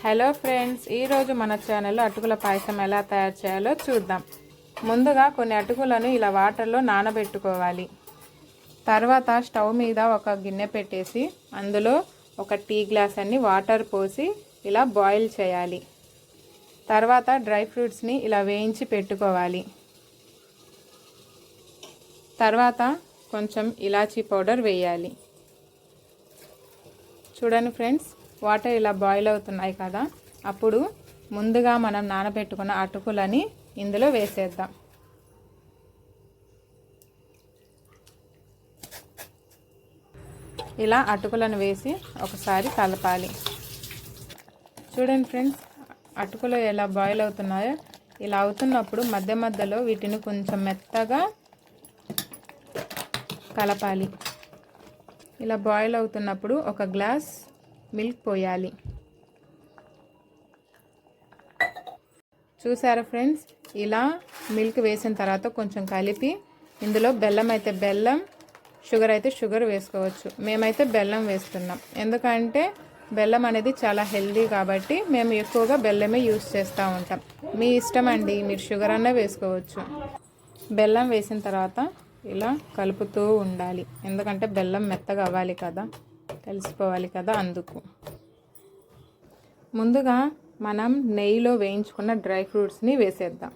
Hello friends, ఈరోజు మన ఛానల్లో అటుకుల పాయసం ఎలా తయారు చేయాలో చూద్దాం. ముందుగా కొన్ని అటుకులను ఇలా వాటర్లో నానబెట్టుకోవాలి. తర్వాత స్టవ్ మీద ఒక గిన్నె పెట్టేసి అందులో ఒక టీ గ్లాస్ అన్ని వాటర్ పోసి ఇలా బాయిల్ చేయాలి. తర్వాత డ్రై ఫ్రూట్స్ని ఇలా వేయించి పెట్టుకోవాలి. తర్వాత కొంచెం ఇలాచీ పౌడర్ వేయాలి. చూడండి ఫ్రెండ్స్, వాటర్ ఇలా బాయిల్ అవుతున్నాయి కదా, అప్పుడు ముందుగా మనం నానబెట్టుకున్న అటుకులని ఇందులో వేసేద్దాం. ఇలా అటుకులను వేసి ఒకసారి కలపాలి. చూడండి ఫ్రెండ్స్, అటుకులు ఎలా బాయిల్ అవుతున్నాయో, ఇలా అవుతున్నప్పుడు మధ్య మధ్యలో వీటిని కొంచెం మెత్తగా కలపాలి. ఇలా బాయిల్ అవుతున్నప్పుడు ఒక గ్లాస్ మిల్క్ పోయాలి. చూసారా ఫ్రెండ్స్, ఇలా మిల్క్ వేసిన తర్వాత కొంచెం కలిపి ఇందులో బెల్లం అయితే బెల్లం, షుగర్ అయితే షుగర్ వేసుకోవచ్చు. మేమైతే బెల్లం వేస్తున్నాం, ఎందుకంటే బెల్లం అనేది చాలా హెల్దీ కాబట్టి మేము ఎక్కువగా బెల్లమే యూస్ చేస్తూ ఉంటాం. మీ ఇష్టం అండి, మీరు షుగర్ అన్నా వేసుకోవచ్చు. బెల్లం వేసిన తర్వాత ఇలా కలుపుతూ ఉండాలి, ఎందుకంటే బెల్లం మెత్తగా అవ్వాలి కదా, కలిసిపోవాలి కదా, అందుకు. ముందుగా మనం నెయ్యిలో వేయించుకున్న డ్రై ఫ్రూట్స్ని వేసేద్దాం.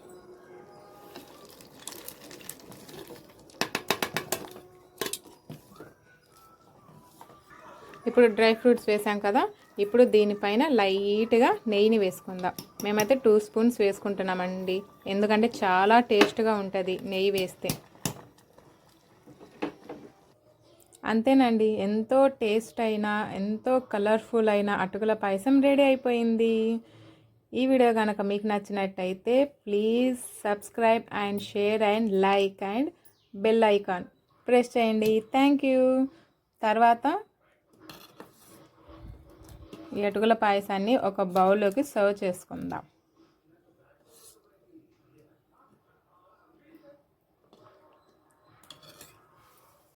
ఇప్పుడు డ్రై ఫ్రూట్స్ వేసాం కదా, ఇప్పుడు దీనిపైన లైట్గా నెయ్యిని వేసుకుందాం. మేమైతే 2 స్పూన్స్ వేసుకుంటున్నామండి, ఎందుకంటే చాలా టేస్ట్గా ఉంటుంది నెయ్యి వేస్తే. అంతేనండి, ఎంతో టేస్ట్ అయినా ఎంతో కలర్ఫుల్ అయిన అటుకుల పాయసం రెడీ అయిపోయింది. ఈ వీడియో కనుక మీకు నచ్చినట్టయితే please subscribe and share and like and bell icon press చేయండి. Thank you. తర్వాత ఈ అటుకుల పాయసాన్ని ఒక బౌల్లోకి సర్వ్ చేసుకుందాం.